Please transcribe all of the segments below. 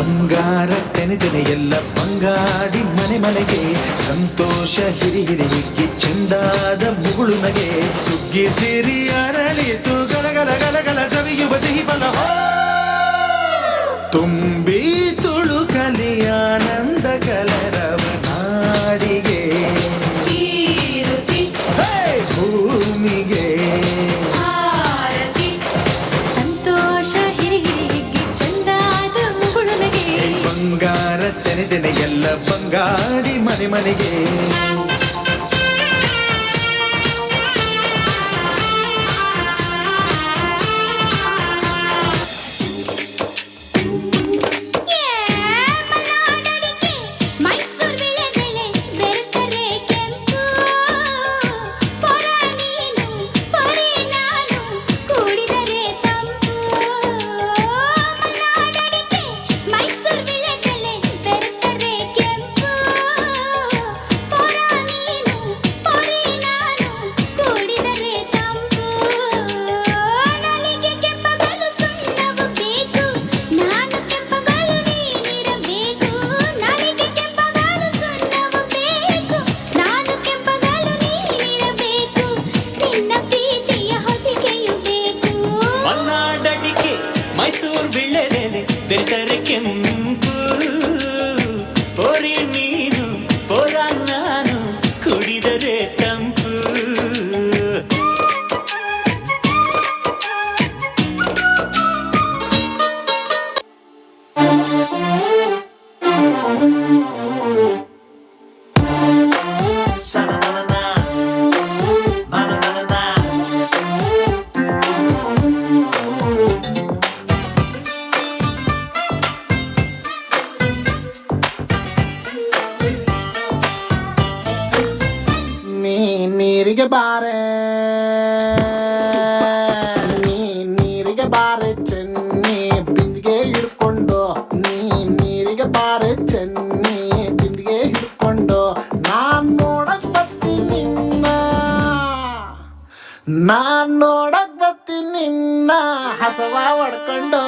ಬಂಗಾರ ತೆನೆ ಎಲ್ಲ ಬಂಗಾಡಿ ಮನೆಗೆ ಸಂತೋಷ ಹಿರಿಹಿರಿಗಿ ಚೆಂದಾದ ಮುಗುಳು ನಗೆ ಸುಗ್ಗಿ ಸಿರಿ ಅರಳಿತು ಗಲಗಲ ಗಲಗಲ ಸವಿಯುವ ಸಿಹಿ ಬಲ ತುಂಬಿ ತುಳುಕಲಿ ಆನಂದ ಕಲರವ ನಾಡಿಗೆ ಭೂಮಿಗೆ ಸಂತೋಷ ಹಿರಿಹಿರಿಗಿ ಚೆಂದಾದ ಮುಗುಳು ನಗೆ ಬಂಗಾರ ತೆನೆ ಎಲ್ಲ ಬಂಗಾಡಿ ಮನೆಗೆ ಮೈಸೂರು ವೀಳ್ಯದೆಲೆ ಬೆರೆತರೆ ಕೆಂಪು ಪೊರೆ ನೀನು ಪೊರ ನಾನು ಕುಡಿದರೆ ತಂಪು ನೀರಿಗೆ ಬಾರೆ ನೀರಿಗೆ ಬಾರೆ ಚೆನ್ನಿ ಬಿಂದಿಗೆ ಹಿಡ್ಕೊಂಡು ನೀರಿಗೆ ಬಾರೆ ಚೆನ್ನಿ ಬಿಂದಿಗೆ ಹಿಡ್ಕೊಂಡು ನಾನ್ ನೋಡಕ್ ಬರ್ತೀನಿ ನಿನ್ನ ಹಸವ ಹೊಡ್ಕೊಂಡು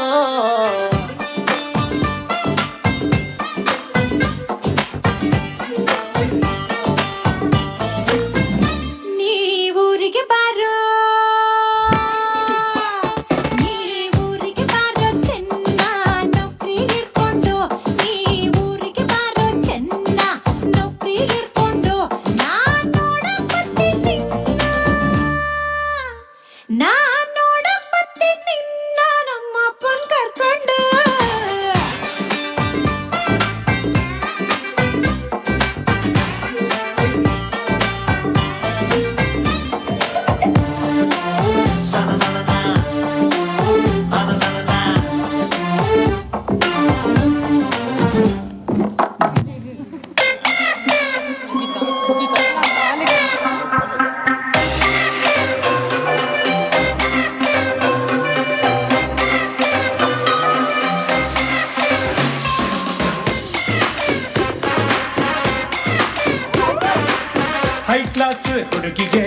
ಹೈ ಕ್ಲಾಸ್ ಹುಡುಗಿಗೆ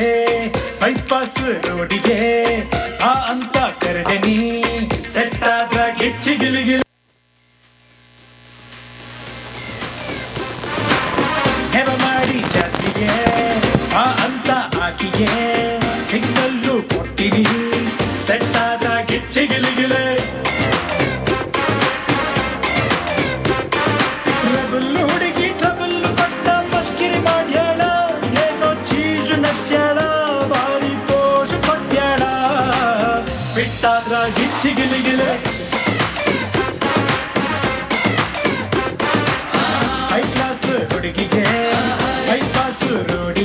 ಬೈಪಾಸ್ ರೋಡಿಗೆ ಆ ಅಂತ ಕರೆದೆ ನೀ ಸೆಟ್ ಆದ್ರ ಗಿಚ್ಚಿಗಿಲಿಗಿಲಿ ನೆವ ಮಾಡಿ ಜಾತಿಗೆ ಆ ಅಂತ ಆಕಿಗೆ ಸಿಗ್ನಲ್ಲು ಕೊಟ್ಟಿನಿ ಸೆಟ್ ಆದ್ರ ಗಿಚ್ಚಿಗಿಲಿಗಿಲೆ ಹುಡುಗಿ ಟ್ರಬಲ್ ಕೊಟ್ಟ ಮಸ್ಕಿರಿ ಮಾಡ್ಯಾಳ ಏನೋ ಚೀಜು ನಡ್ಸ್ಯಾಳ ಬಾರಿ ಪೋಷು ಕೊಟ್ಯಾಳ ಬಿಟ್ಟಾದ್ರ ಗಿಚ್ಚಿಗಿಲಿಗಿಲೆ ಹೈ ಕ್ಲಾಸ್ ಹುಡುಗಿಗೆ ಬೈಪಾಸ್ ರೋಡಿ